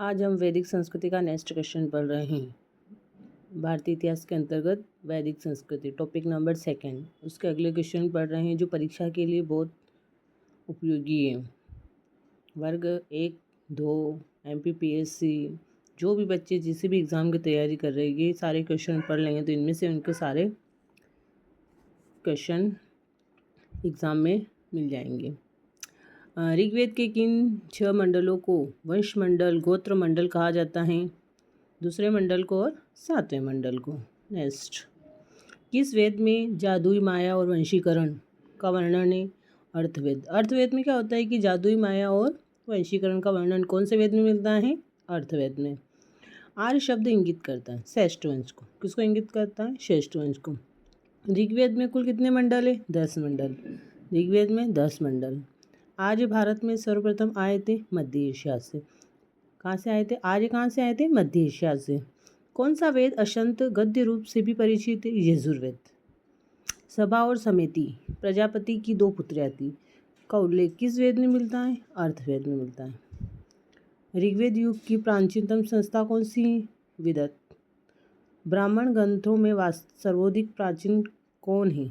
आज हम वैदिक संस्कृति का नेक्स्ट क्वेश्चन पढ़ रहे हैं। भारतीय इतिहास के अंतर्गत वैदिक संस्कृति टॉपिक नंबर 2। उसके अगले क्वेश्चन पढ़ रहे हैं जो परीक्षा के लिए बहुत उपयोगी है। वर्ग 1, 2, MPPSC जो भी बच्चे जिस भी एग्ज़ाम की तैयारी कर रहे हैं ये सारे क्वेश्चन पढ़ लेंगे तो इनमें से उनके सारे क्वेश्चन एग्ज़ाम में मिल जाएंगे। ऋग्वेद के किन 6 मंडलों को वंश मंडल, गोत्र मंडल कहा जाता है? दूसरे मंडल को और 7वें मंडल को। नेक्स्ट, किस वेद में जादुई माया और वंशीकरण का वर्णन है? अर्थवेद। अर्थवेद में क्या होता है कि जादुई माया और वंशीकरण का वर्णन कौन से वेद में मिलता है? अर्थवेद में। आर्य शब्द इंगित करता है श्रेष्ठ वंश को। किसको इंगित करता है? श्रेष्ठ वंश को। ऋग्वेद में कुल कितने मंडल है? 10 मंडल। ऋग्वेद में 10 मंडल। आर्य भारत में सर्वप्रथम आए थे मध्य एशिया से। कहाँ से आए थे? आर्य कहाँ से आए थे? मध्य एशिया से। कौन सा वेद अशंत गद्य रूप से भी परिचित है? यजुर्वेद। सभा और समिति प्रजापति की 2 पुत्रियाँ थी का उल्लेख किस वेद में मिलता है? अर्थवेद में मिलता है। ऋग्वेद युग की प्राचीनतम संस्था कौन सी? विदत। ब्राह्मण ग्रंथों में सर्वाधिक प्राचीन कौन है?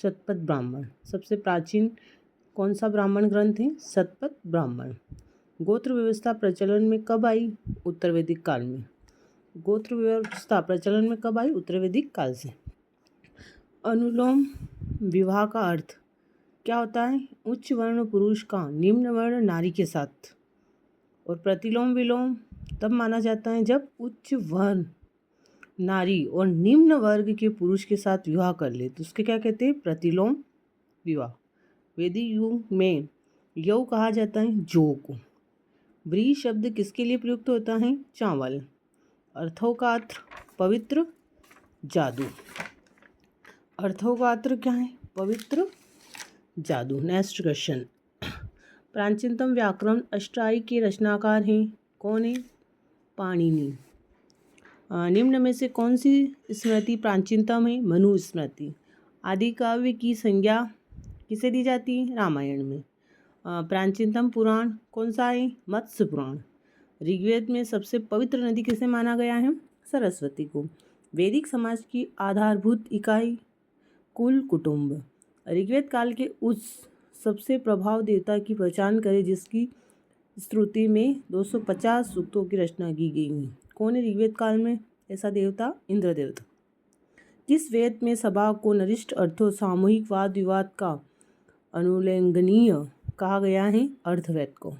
शतपथ ब्राह्मण। सबसे प्राचीन कौन सा ब्राह्मण ग्रंथ है? शतपथ ब्राह्मण। गोत्र व्यवस्था प्रचलन में कब आई? उत्तर वैदिक काल में। गोत्र व्यवस्था प्रचलन में कब आई? उत्तर वैदिक काल से। अनुलोम विवाह का अर्थ क्या होता है? उच्च वर्ण पुरुष का निम्न वर्ण नारी के साथ। और प्रतिलोम विलोम तब माना जाता है जब उच्च वर्ण नारी और निम्न वर्ग के पुरुष के साथ विवाह कर ले तो उसके क्या कहते हैं? प्रतिलोम विवाह। वैदिक युग में यौ कहा जाता है जौ को। व्री शब्द किसके लिए प्रयुक्त होता है? चावल। अर्थोकात्र पवित्र जादू। अर्थोकात्र क्या है? पवित्र जादू। नेक्स्ट क्वेश्चन, प्राचीनतम व्याकरण अष्टाई के रचनाकार हैं? कौन है? पाणिनि। निम्न में से कौन सी स्मृति प्राचीनतम है? मनु स्मृति। आदि काव्य की संज्ञा किसे दी जाती है? रामायण में। प्राचीनतम पुराण कौन सा है? मत्स्य पुराण। ऋग्वेद में सबसे पवित्र नदी किसे माना गया है? सरस्वती को। वैदिक समाज की आधारभूत इकाई कुल कुटुंब। ऋग्वेद काल के उस सबसे प्रभाव देवता की पहचान करें जिसकी स्तुति में 250 सूक्तों की रचना की गई है। कौन है ऋग्वेद काल में ऐसा देवता? इंद्र देवता। किस वेद में सभा को नरिष्ठ अर्थों सामूहिक वाद विवाद का अनुल्लंघनीय कहा गया है? अर्थवेद को।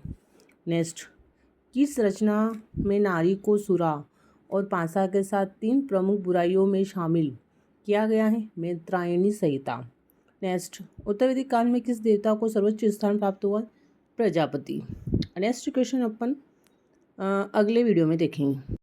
नेक्स्ट, किस रचना में नारी को सुरा और पासा के साथ 3 प्रमुख बुराइयों में शामिल किया गया है? मैत्रायणी संहिता। नेक्स्ट, उत्तर वैदिक काल में किस देवता को सर्वोच्च स्थान प्राप्त हुआ? प्रजापति। नेक्स्ट क्वेश्चन अपन अगले वीडियो में देखेंगे।